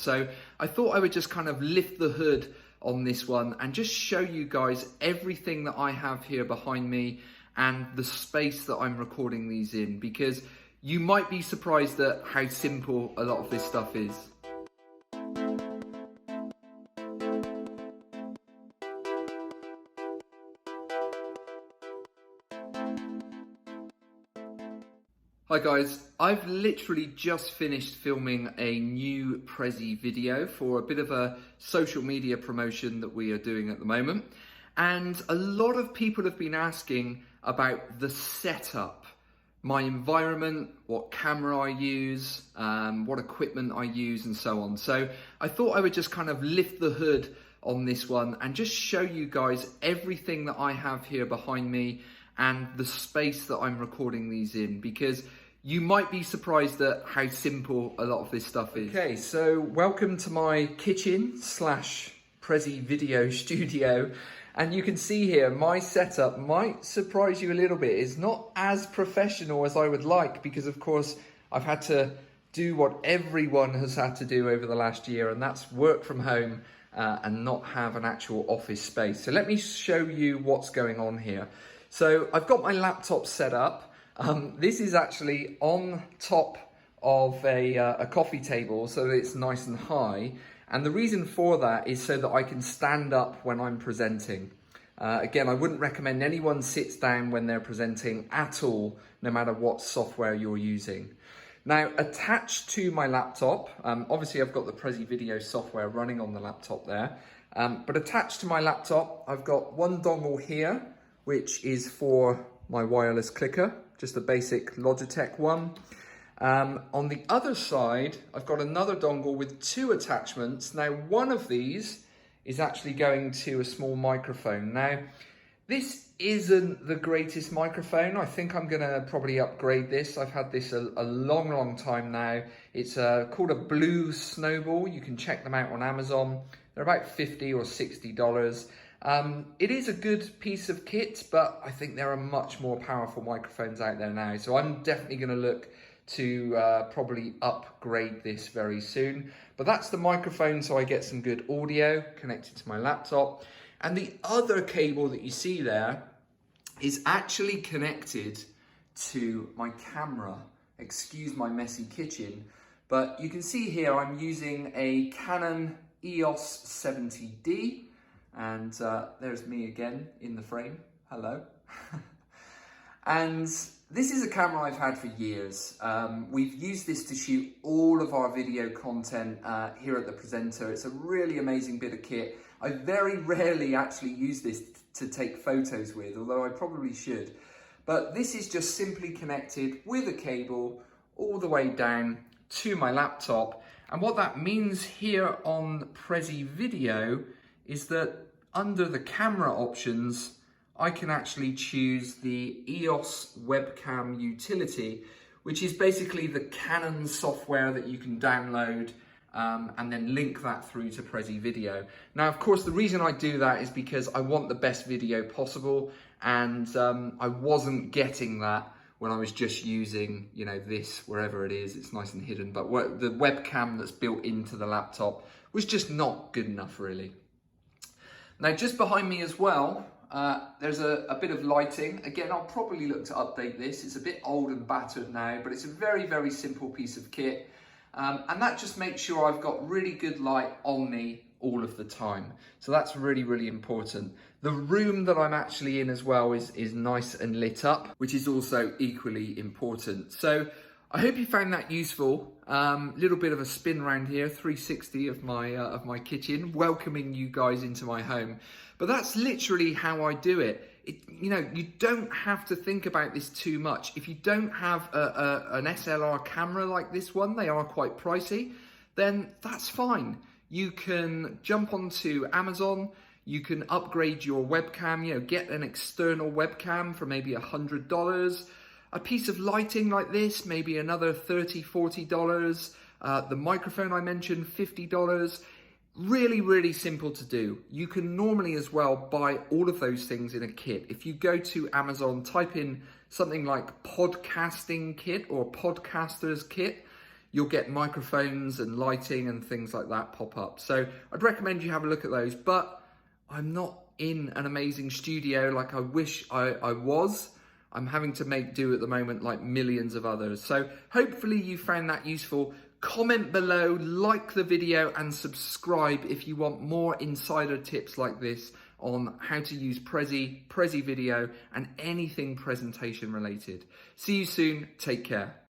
So I thought I would just kind of lift the hood on this one and just show you guys everything that I have here behind me and the space that I'm recording these in, because you might be surprised at how simple a lot of this stuff is. Hi guys, I've literally just finished filming a new Prezi video for a bit of a social media promotion that we are doing at the moment. And a lot of people have been asking about the setup, my environment, what camera I use, what equipment I use and so on. So I thought I would just kind of lift the hood on this one and just show you guys everything that I have here behind me and the space that I'm recording these in, because you might be surprised at how simple a lot of this stuff is. Okay, so welcome to my kitchen slash Prezi video studio. And you can see here, my setup might surprise you a little bit. It's not as professional as I would like, because of course I've had to do what everyone has had to do over the last year, and that's work from home and not have an actual office space. So let me show you what's going on here. So I've got my laptop set up. This is actually on top of a coffee table so that it's nice and high. And the reason for that is so that I can stand up when I'm presenting. Again, I wouldn't recommend anyone sits down when they're presenting at all, no matter what software you're using. Now, attached to my laptop, obviously I've got the Prezi video software running on the laptop there, but attached to my laptop, I've got one dongle here, which is for my wireless clicker, just a basic Logitech one. On the other side, I've got another dongle with two attachments. Now, one of these is actually going to a small microphone. Now, this isn't the greatest microphone. I think I'm gonna probably upgrade this. I've had this a long time now. It's called a Blue Snowball. You can check them out on Amazon. They're about $50 or $60. It is a good piece of kit, but I think there are much more powerful microphones out there now. So I'm definitely going to look to probably upgrade this very soon. But that's the microphone, so I get some good audio connected to my laptop. And the other cable that you see there is actually connected to my camera. Excuse my messy kitchen, but you can see here I'm using a Canon EOS 70D. And there's me again in the frame. Hello. And this is a camera I've had for years. We've used this to shoot all of our video content here at the Presenter. It's a really amazing bit of kit. I very rarely actually use this to take photos with, although I probably should. But this is just simply connected with a cable all the way down to my laptop. And what that means here on Prezi Video is that under the camera options, I can actually choose the EOS webcam utility, which is basically the Canon software that you can download and then link that through to Prezi Video. Now, of course, the reason I do that is because I want the best video possible, and I wasn't getting that when I was just using, you know, this, wherever it is, it's nice and hidden, but the webcam that's built into the laptop was just not good enough, really. Now, just behind me as well, there's a bit of lighting. Again, I'll probably look to update this. It's a bit old and battered now, but it's a very simple piece of kit. And that just makes sure I've got really good light on me all of the time. So that's really important. The room that I'm actually in as well is nice and lit up, which is also equally important. So I hope you found that useful. Little bit of a spin around here, 360 of my kitchen, welcoming you guys into my home. But that's literally how I do it. You know, you don't have to think about this too much. If you don't have an SLR camera like this one, they are quite pricey, then that's fine. You can jump onto Amazon, you can upgrade your webcam, you know, get an external webcam for maybe $100. A piece of lighting like this, maybe another $30, $40. The microphone I mentioned, $50. Really simple to do. You can normally as well buy all of those things in a kit. If you go to Amazon, type in something like podcasting kit or podcaster's kit, you'll get microphones and lighting and things like that pop up. So I'd recommend you have a look at those, but I'm not in an amazing studio like I wish I was. I'm having to make do at the moment like millions of others. So hopefully you found that useful. Comment below, like the video and subscribe if you want more insider tips like this on how to use Prezi Video and anything presentation related. See you soon, take care.